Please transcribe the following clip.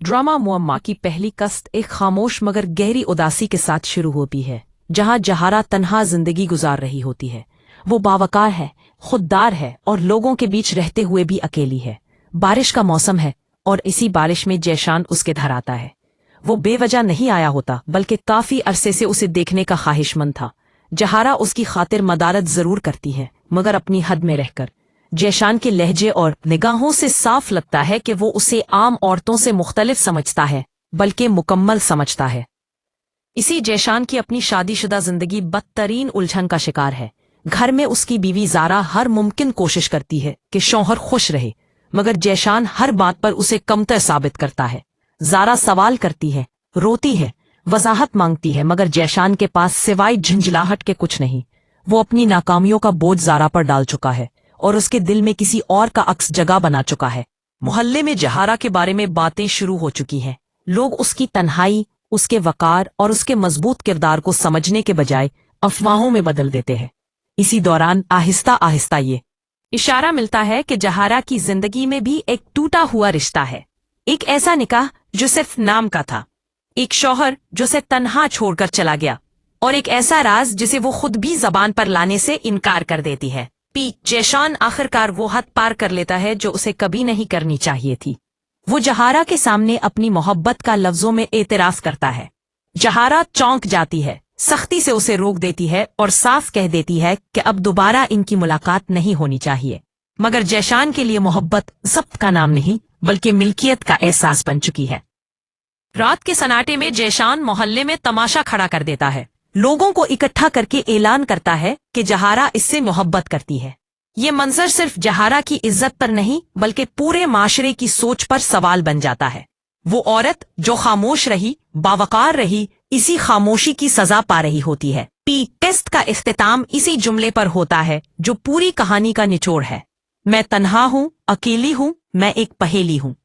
Drama मुअम्मा की पहली कस्त एक खामोश मगर गहरी उदासी के साथ शुरू होती है, जहां जहारा तन्हा जिंदगी गुजार रही होती है। वो बावकार है, खुददार है और लोगों के बीच रहते हुए भी अकेली है। बारिश का मौसम है और इसी बारिश में जैशान उसके घर आता है। वो बेवजह नहीं आया होता, बल्कि काफी अरसे से उसे देखने का ख्वाहिशमंद था। जहारा उसकी खातिर मदारत जरूर करती है, मगर अपनी हद में रहकर। जैशान के लहजे और निगाहों से साफ लगता है कि वो उसे आम औरतों से मुख्तलिफ समझता है, बल्कि मुकम्मल समझता है। इसी जैशान की अपनी शादीशुदा जिंदगी बदतरीन उलझन का शिकार है। घर में उसकी बीवी ज़ारा हर मुमकिन कोशिश करती है कि शौहर खुश रहे, मगर जैशान हर बात पर उसे कमतर साबित करता है। ज़ारा सवाल करती है, रोती है, वजाहत मांगती है, मगर जैशान के पास सिवाय झंझलाहट के कुछ नहीं। वो अपनी नाकामियों का बोझ ज़ारा पर डाल चुका है और उसके दिल में किसी और का अक्स जगह बना चुका है। मोहल्ले में जहारा के बारे में बातें शुरू हो चुकी हैं। लोग उसकी तन्हाई, उसके वकार और उसके मजबूत किरदार को समझने के बजाय अफवाहों में बदल देते हैं। इसी दौरान आहिस्ता आहिस्ता ये इशारा मिलता है कि जहारा की जिंदगी में भी एक टूटा हुआ रिश्ता है। एक ऐसा निकाह जो सिर्फ नाम का था, एक शौहर जो उसे तन्हा छोड़कर चला गया, और एक ऐसा राज जिसे वो खुद भी जबान पर लाने से इनकार कर देती है। जैशान आखिरकार वो हद पार कर लेता है जो उसे कभी नहीं करनी चाहिए थी। वो जहारा के सामने अपनी मोहब्बत का लफ्जों में एतराफ करता है। जहारा चौंक जाती है, सख्ती से उसे रोक देती है और साफ कह देती है कि अब दोबारा इनकी मुलाकात नहीं होनी चाहिए। मगर जैशान के लिए मोहब्बत ज़ब्त का नाम नहीं, बल्कि मिल्कियत का एहसास बन चुकी है। रात के सन्नाटे में जैशान मोहल्ले में तमाशा खड़ा कर देता है। लोगों को इकट्ठा करके ऐलान करता है कि जहारा इससे मोहब्बत करती है। ये मंजर सिर्फ जहारा की इज्जत पर नहीं, बल्कि पूरे माशरे की सोच पर सवाल बन जाता है। वो औरत जो खामोश रही, बावकार रही, इसी खामोशी की सजा पा रही होती है। टेस्ट का इख्तिताम इसी जुमले पर होता है जो पूरी कहानी का निचोड़ है। मैं तन्हा हूँ, अकेली हूँ, मैं एक पहेली हूँ।